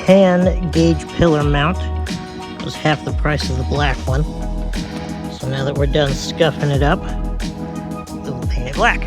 tan gauge pillar mount. It was half the price of the black one. So now that we're done scuffing it up, we'll paint it black.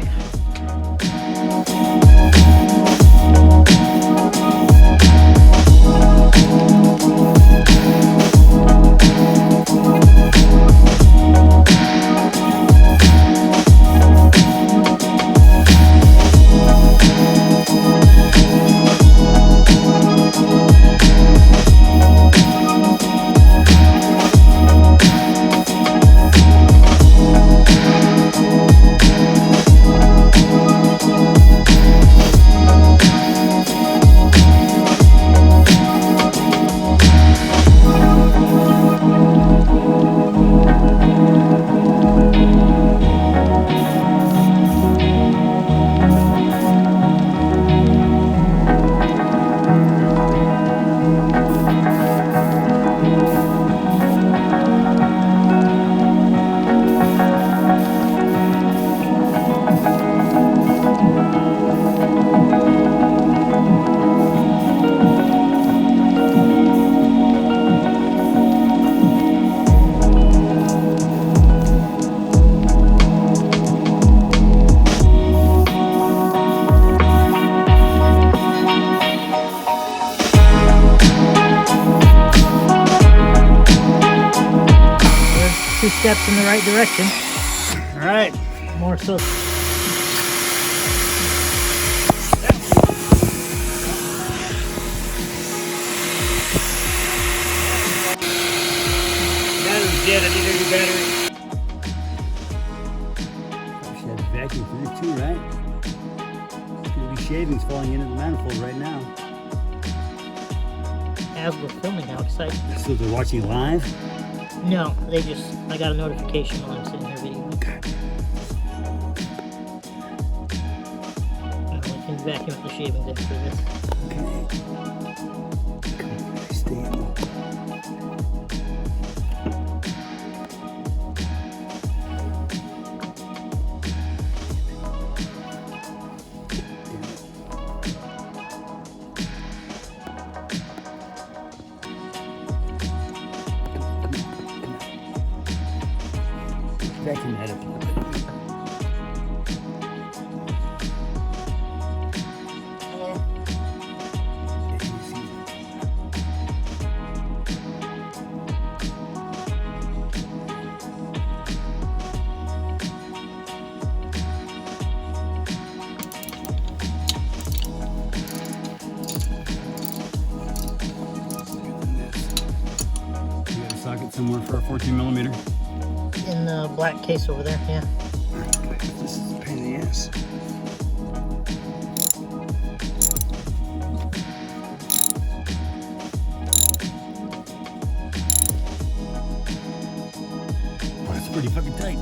Two steps in the right direction. All right, more so. Battery's dead. I need a new battery. Should have vacuum for this too, right? It's gonna be shavings falling into the manifold right now. As we're filming, how exciting! So they're watching live. No, I got a notification while I'm sitting there videoing. No, we can vacuum up the shavings after this. Okay. Stay in. Vacuum that up a little bit. Hello. You got a socket somewhere for a 14mm? In the black case over there, yeah. This is a pain in the ass. Oh, that's pretty fucking tight.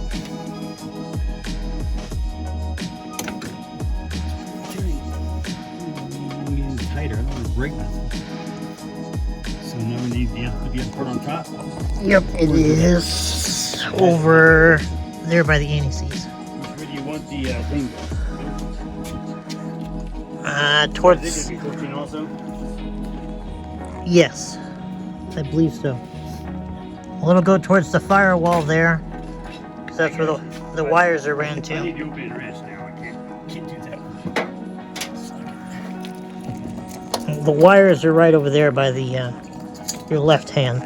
I'm getting tighter. I don't want to break nothing. So now we need the other part on top. Yep, it is over there by the anti-seize. Which way do you want the thing? Towards. Is it going to be 14 also? Yes, I believe so. Well, it'll go towards the firewall there, because that's where the wires are ran I to. need to open and rest now. I can't do that. The wires are right over there by the your left hand.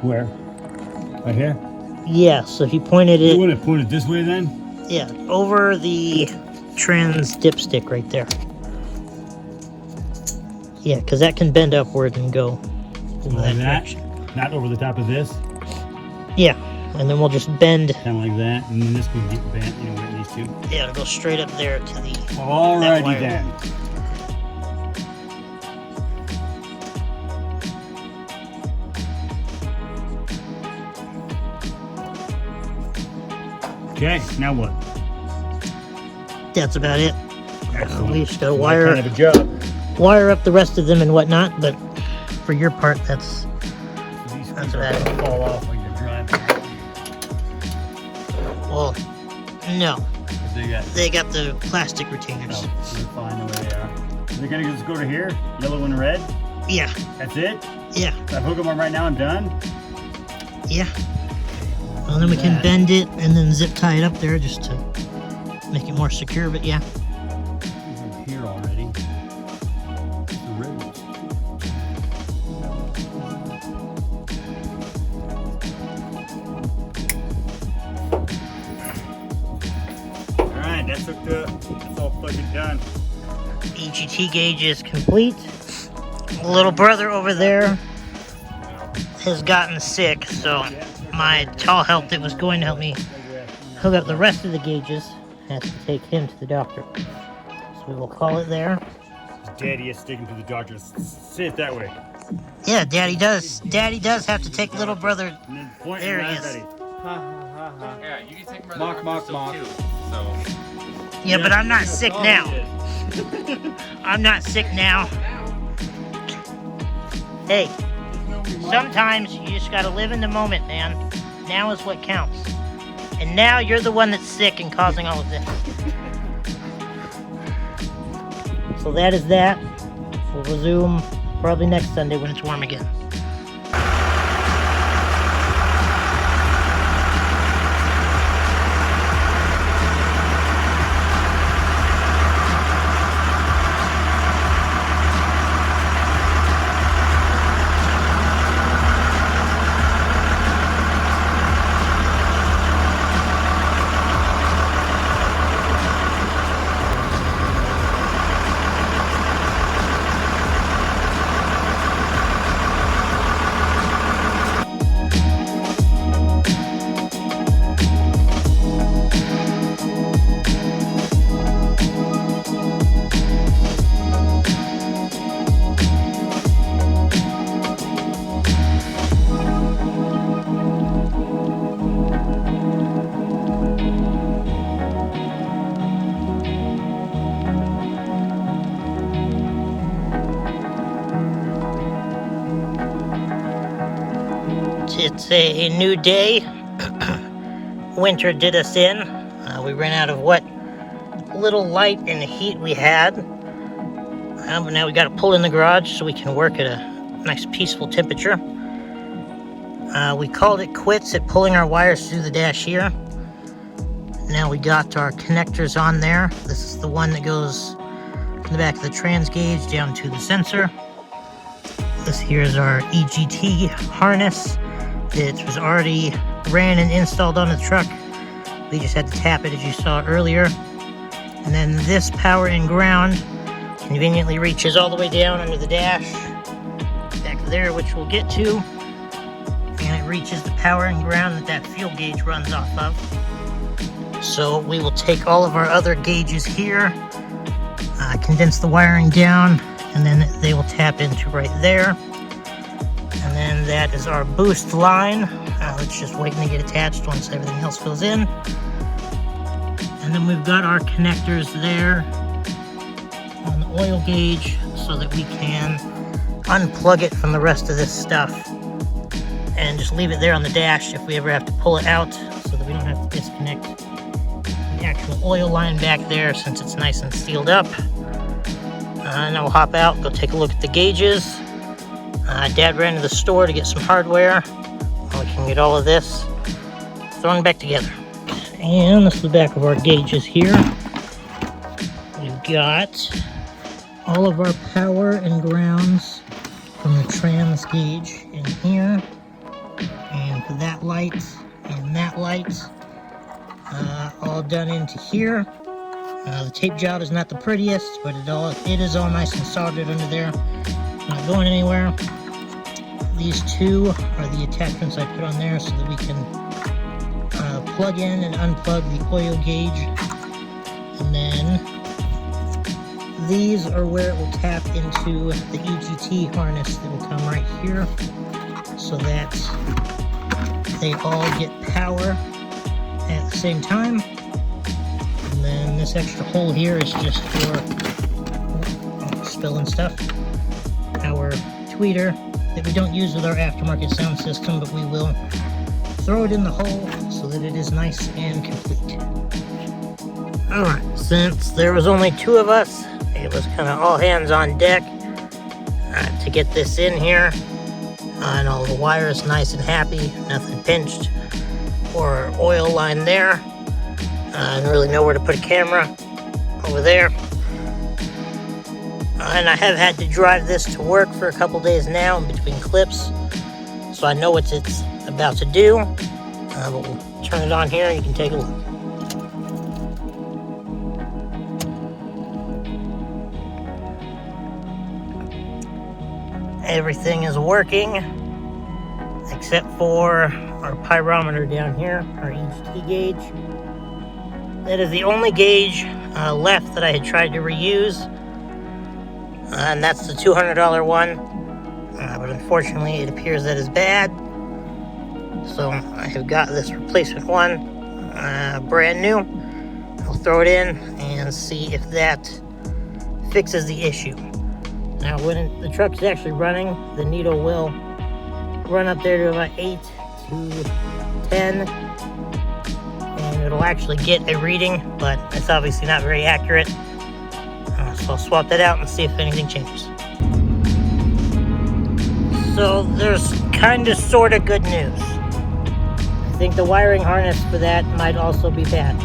Where? Right here? Yeah, so if you pointed You it, want to point it this way then? yeah, over the trans dipstick right there. Yeah, because that can bend upward and go over Like that that? direction. Not over the top of this? Yeah, and then we'll just bend. Kind of like that, and then this can get bent, you know, where it needs to. Yeah, it'll go straight up there to the. Alrighty wire. then. Okay, now what? That's about it. Excellent. We just gotta That wire kind of a job. wire up the rest of them and whatnot, but for your part, that's These about it. fall off when you're driving. Well, no, They got. they got the plastic retainers. Oh, they're fine the way they are. They're gonna just go to here, yellow and red. Yeah. That's it? Yeah. If I hook them on right now, I'm done? Yeah. Well, then we can bend it and then zip tie it up there just to make it more secure, but yeah. I'm here already. The ribs. Alright, that's all fucking done. EGT gauge is complete. The little brother over there has gotten sick, so my tall help that was going to help me hook up the rest of the gauges has to take him to the doctor. So we will call it there. Daddy is sticking to the doctor. Say it that way. Yeah, Daddy does. Daddy does have to take little brother. And then point There and he laugh is. at him. Ha ha ha Yeah, you can take my Mock, mock, mock. too. So Yeah, but I'm not sick now. I'm not sick now. Hey, sometimes you just gotta live in the moment, man. Now is what counts. And now you're the one that's sick and causing all of this. So that is that. We'll resume probably next Sunday when it's warm again. It's a new day. Winter did us in. We ran out of what little light and heat we had. But now we got to pull in the garage so we can work at a nice peaceful temperature. We called it quits at pulling our wires through the dash here. Now we got our connectors on there. This is the one that goes from the back of the trans gauge down to the sensor. This here is our EGT harness. It was already ran and installed on the truck. We just had to tap it as you saw earlier. And then this power and ground conveniently reaches all the way down under the dash. Back there, which we'll get to. And it reaches the power and ground that fuel gauge runs off of. So we will take all of our other gauges here, condense the wiring down, and then they will tap into right there. And then that is our boost line. It's just waiting to get attached once everything else goes in. And then we've got our connectors there on the oil gauge so that we can unplug it from the rest of this stuff and just leave it there on the dash if we ever have to pull it out so that we don't have to disconnect the actual oil line back there since it's nice and sealed up. And then we'll hop out, go take a look at the gauges. Dad ran to the store to get some hardware. We can get all of this thrown back together. And this is the back of our gauges here. We've got all of our power and grounds from the trans gauge in here. And for that light and that light, all done into here. The tape job is not the prettiest, but it is all nice and soldered under there. Not going anywhere. These two are the attachments I put on there so that we can plug in and unplug the oil gauge. And then these are where it will tap into the EGT harness that will come right here so that they all get power at the same time. And then this extra hole here is just for spilling stuff. Our tweeter that we don't use with our aftermarket sound system, but we will throw it in the hole so that it is nice and complete. Alright, since there was only two of us, it was kind of all hands on deck. to get this in here. And all the wires nice and happy, nothing pinched or oil line there. I don't really know where to put a camera over there. And I have had to drive this to work for a couple days now in between clips, so I know what it's about to do. But we'll turn it on here and you can take a look. Everything is working except for our pyrometer down here, our HT gauge. That is the only gauge left that I had tried to reuse, and that's the $200 one, but unfortunately it appears that is bad, so I have got this replacement one, brand new. I'll throw it in and see if that fixes the issue. Now when the truck is actually running, the needle will run up there to about 8 to 10, and it'll actually get a reading, but it's obviously not very accurate. So I'll swap that out and see if anything changes. So there's kind of sort of good news. I think the wiring harness for that might also be bad.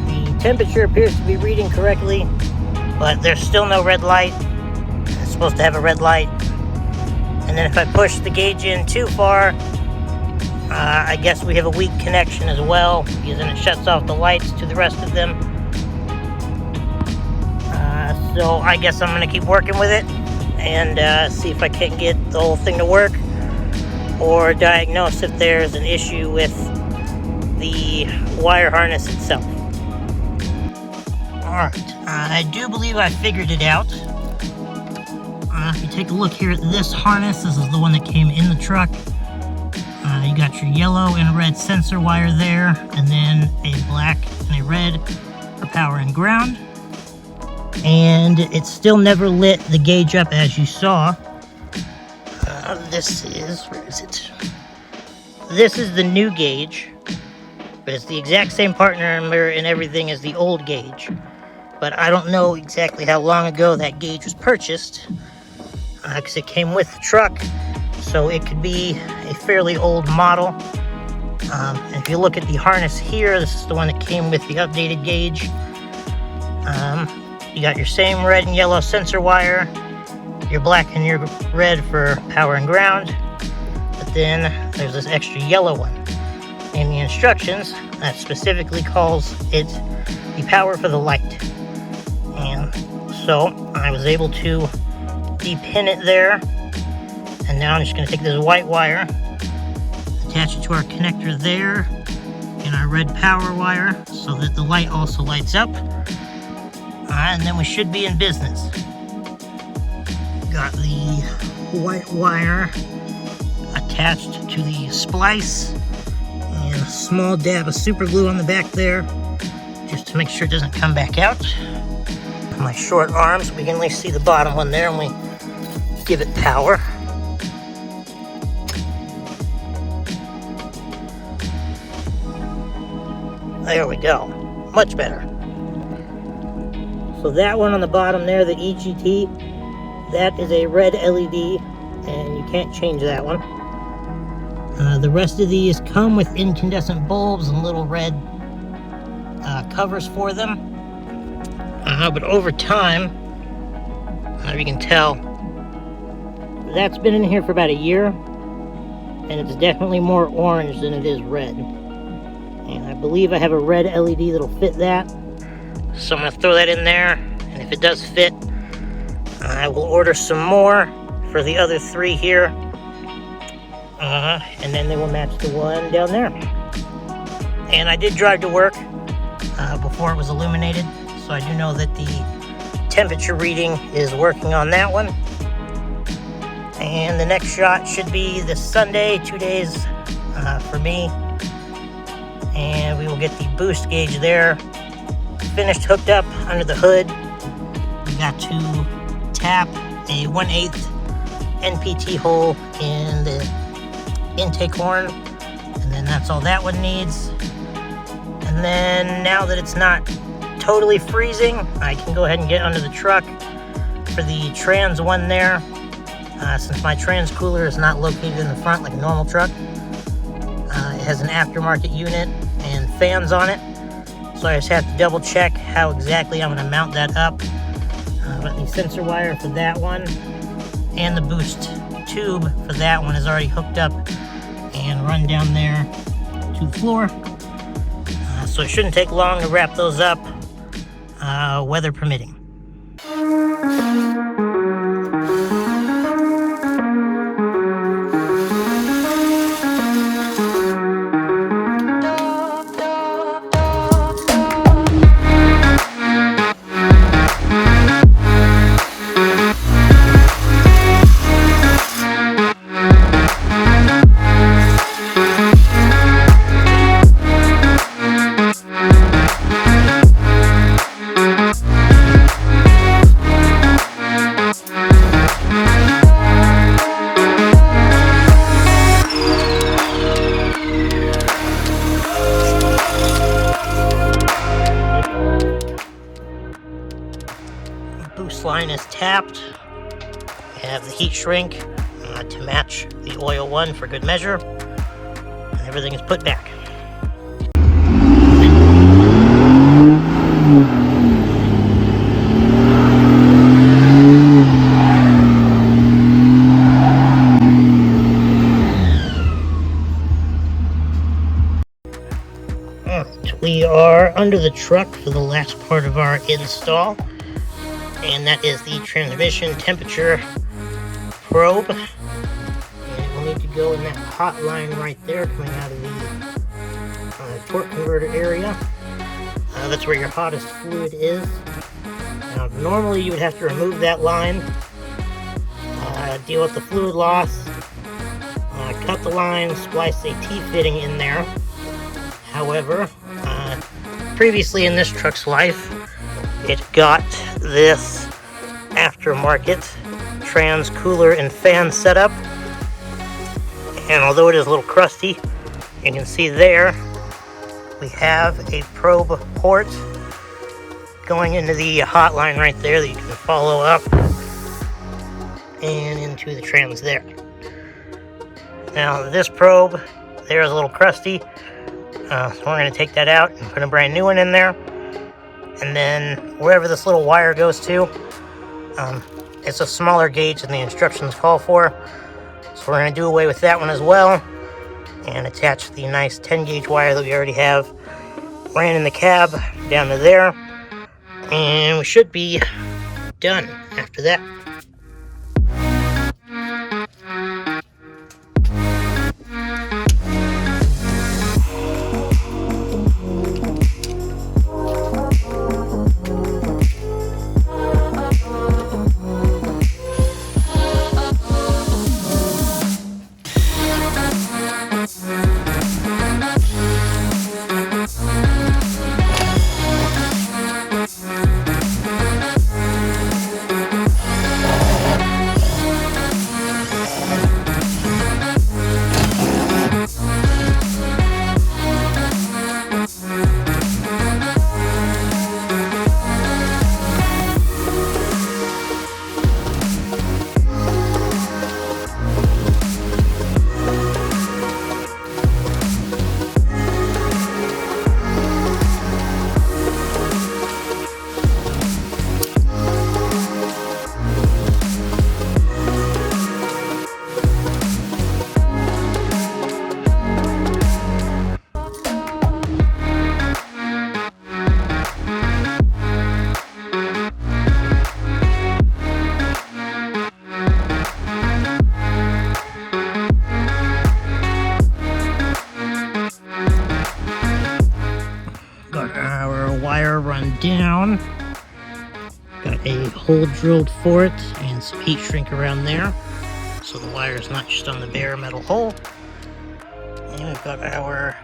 The temperature appears to be reading correctly, but there's still no red light. It's supposed to have a red light. And then if I push the gauge in too far, I guess we have a weak connection as well, because then it shuts off the lights to the rest of them. So I guess I'm going to keep working with it and see if I can't get the whole thing to work, or diagnose if there's an issue with the wire harness itself. Alright, I do believe I figured it out. If you take a look here at this harness, this is the one that came in the truck. You got your yellow and red sensor wire there, and then a black and a red for power and ground. And it still never lit the gauge up as you saw. Where is it? This is the new gauge, but it's the exact same part number and everything as the old gauge. But I don't know exactly how long ago that gauge was purchased, because it came with the truck, so it could be a fairly old model. And if you look at the harness here, this is the one that came with the updated gauge. You got your same red and yellow sensor wire, your black and your red for power and ground, but then there's this extra yellow one. In the instructions, that specifically calls it the power for the light. And so I was able to depin it there, and now I'm just going to take this white wire, attach it to our connector there, and our red power wire, so that the light also lights up, and then we should be in business. Got the white wire attached to the splice, and a small dab of super glue on the back there, just to make sure it doesn't come back out. My short arms, we can at least see the bottom one there, and we give it power. There we go. Much better. So that one on the bottom there, the EGT, that is a red LED, and you can't change that one. The rest of these come with incandescent bulbs and little red covers for them. But over time, you can tell, that's been in here for about a year, and it's definitely more orange than it is red. And I believe I have a red LED that'll fit that. So I'm going to throw that in there, and if it does fit, I will order some more for the other 3 here. And then they will match the one down there. And I did drive to work before it was illuminated, so I do know that the temperature reading is working on that one. And the next shot should be this Sunday, 2 days for me. And we will get the boost gauge there finished, hooked up under the hood. We got to tap a 1/8 NPT hole in the intake horn, and then that's all that one needs. And then now that it's not totally freezing, I can go ahead and get under the truck, for the trans one there, since my trans cooler is not located in the front like a normal truck, it has an aftermarket unit and fans on it, so I just have to double check how exactly I'm going to mount that up. But the sensor wire for that one and the boost tube for that one is already hooked up and run down there to the floor, so it shouldn't take long to wrap those up, weather permitting. Boost line is tapped. We have the heat shrink to match the oil one for good measure, and everything is put back. We are under the truck for the last part of our install, and that is the transmission temperature probe. And it will need to go in that hot line right there coming out of the torque converter area. That's where your hottest fluid is. Now, normally you would have to remove that line, deal with the fluid loss, cut the line, splice a T-fitting in there. However, previously in this truck's life, it got this aftermarket trans cooler and fan setup, and although it is a little crusty, you can see there we have a probe port going into the hot line right there that you can follow up and into the trans there. Now this probe there is a little crusty, so we're going to take that out and put a brand new one in there. And then wherever this little wire goes to, it's a smaller gauge than the instructions call for, so we're going to do away with that one as well and attach the nice 10 gauge wire that we already have ran in the cab down to there, and we should be done after that. Run down, got a hole drilled for it and some heat shrink around there so the wire is not just on the bare metal hole. And we've got our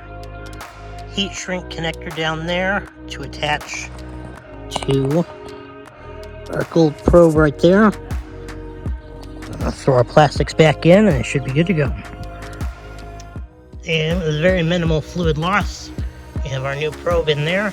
heat shrink connector down there to attach to our gold probe right there. I'll throw our plastics back in and it should be good to go. And with very minimal fluid loss, we have our new probe in there.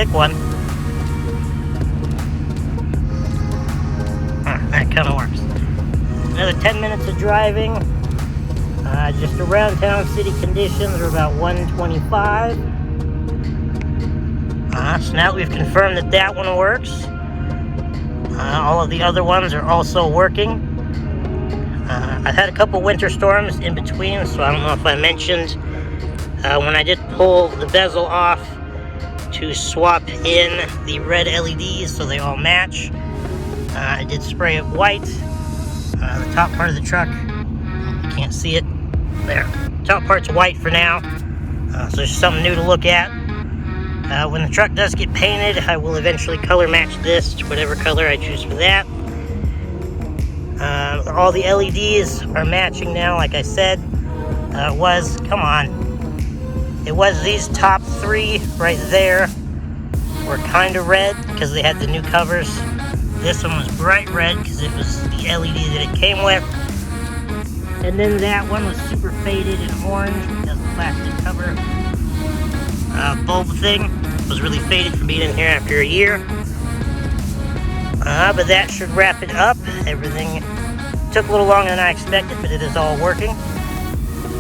pick one. That kind of works. Another 10 minutes of driving. Just around town, city conditions are about 125. So now we've confirmed that that one works. All of the other ones are also working. I've had a couple winter storms in between, so I don't know if I mentioned when I did pull the bezel off to swap in the red LEDs so they all match. I did spray it white. The top part of the truck, you can't see it there. Top part's white for now, so it's something new to look at. When the truck does get painted, I will eventually color match this to whatever color I choose for that. All the LEDs are matching now, like I said. It was these top three right there were kind of red because they had the new covers. This one was bright red because it was the LED that it came with. And then that one was super faded and orange because the plastic cover bulb thing was really faded from being in here after a year. But that should wrap it up. Everything took a little longer than I expected, but it is all working.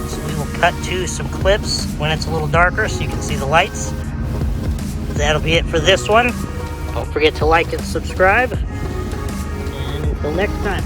So we will cut to some clips when it's a little darker so you can see the lights. That'll be it for this one. Don't forget to like and subscribe. And until next time.